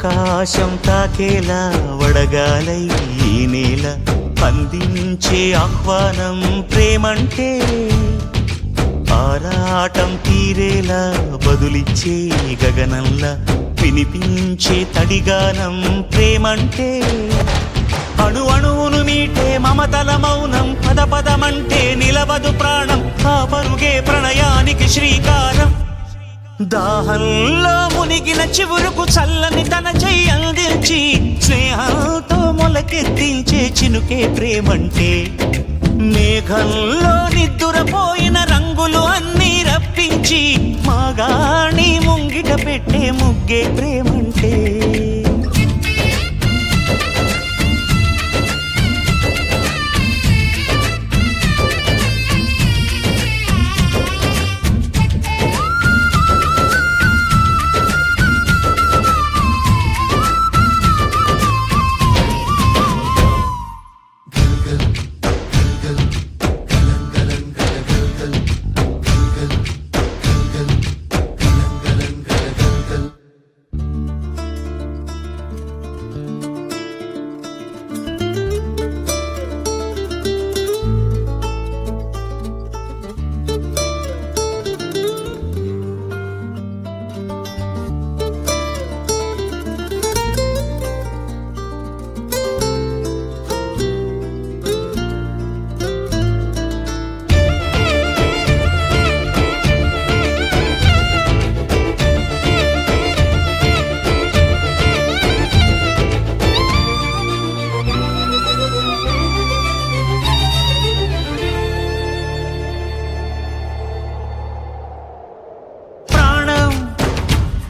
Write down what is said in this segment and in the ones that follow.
ఆకాశం తాకేలా వడగాలై ఈ నేల అందించే ఆహ్వానం ప్రేమంటే ఆరాటం తీరేలా బదులిచ్చే గగనంలా వినిపించే తడిగానం ప్రేమంటే అణు అణువును మీటే మమతల మౌనం పద పదమంటే నిలవదు ప్రాణం ఆ పరుగే ప్రణయానికి శ్రీకారం దాహంలో మునిగిన చివురుకు చల్లని తన చెయ్యి అందించి స్నేహంతో మొలకెత్తించే చినుకే ప్రేమంటే మేఘంలో నిద్దురపోయిన రంగులు అన్నీ రప్పించి మాగాణి ముంగిట పెట్టే ముగ్గే ప్రేమంటే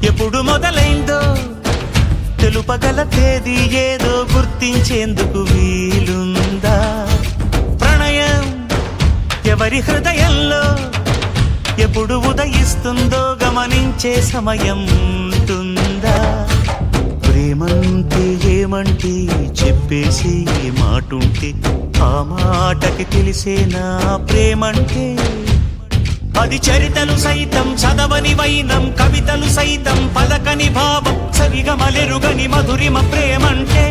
ఎప్పుడు మొదలైందో తెలుపగల తేదీ ఏదో గుర్తించేందుకు వీలుందా ప్రణయం ఎవరి హృదయంలో ఎప్పుడు ఉదయిస్తుందో గమనించే సమయం ఉంటుందా ప్రేమంటే ఏమంటే చెప్పేసి మాటుంటే ఆ మాటకి తెలిసేనా ప్రేమంటే అది చరితలు సైతం చదవని వైనం కవితలు సైతం పలకని భావం సరిగమలెరుగని మధురిమ ప్రేమంటే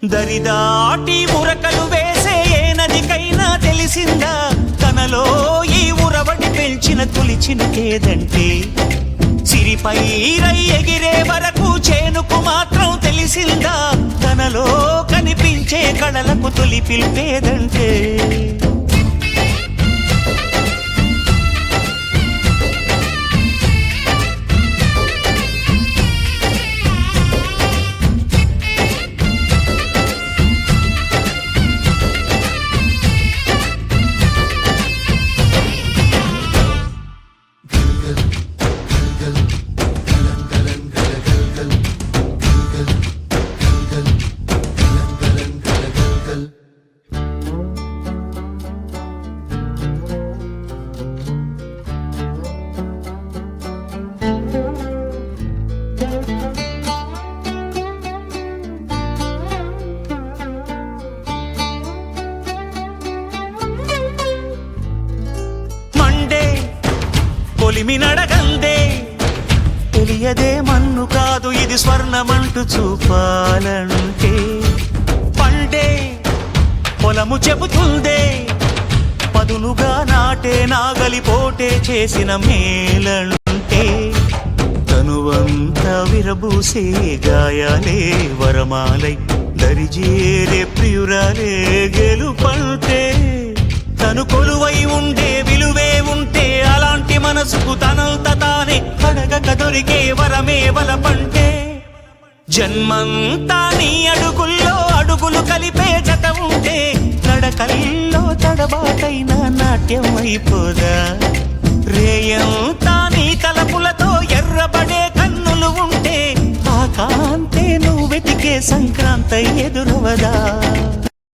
దరిదాటి ఉరకలు వేసే ఏ నదికైనా తెలిసిందా తనలో ఈ ఉరవడి పెంచిన తొలిచినకేదంటే సిరిపై రై ఎగిరే వరకు చేనుకు మాత్రం తెలిసిందా తనలో కనిపించే కళలకు తొలి పిలిపేదంటే కొలిమినడగందే తెలియదే మన్ను కాదు ఇది స్వర్ణమంటూ చూపాలంటే పండే పొలము చెబుతుందే పదునుగా నాటే నాగలి పోటే చేసిన మేలంటే తనువంతా విరబూసే గాయాలే వరమాలై దరిజేరే ప్రియురాలే గెలుపంటే తను కొలువై ఉండే విలువే ఉంటే అలాంటి మనసుకు తనంత తానే అడగక దొరికే వరమే వలపంటే జన్మంతా నీ అడుగుల్లో అడుగులు కలిపే జత ఉంటే నడకల్లో తడబాటైన నాట్యం అయిపోదా రేయంతా నీ తలపులతో ఎర్రబడే కన్నులు ఉంటే ఆ కాంతే నువ్వు వెతికే సంక్రాంతి ఎదురవదా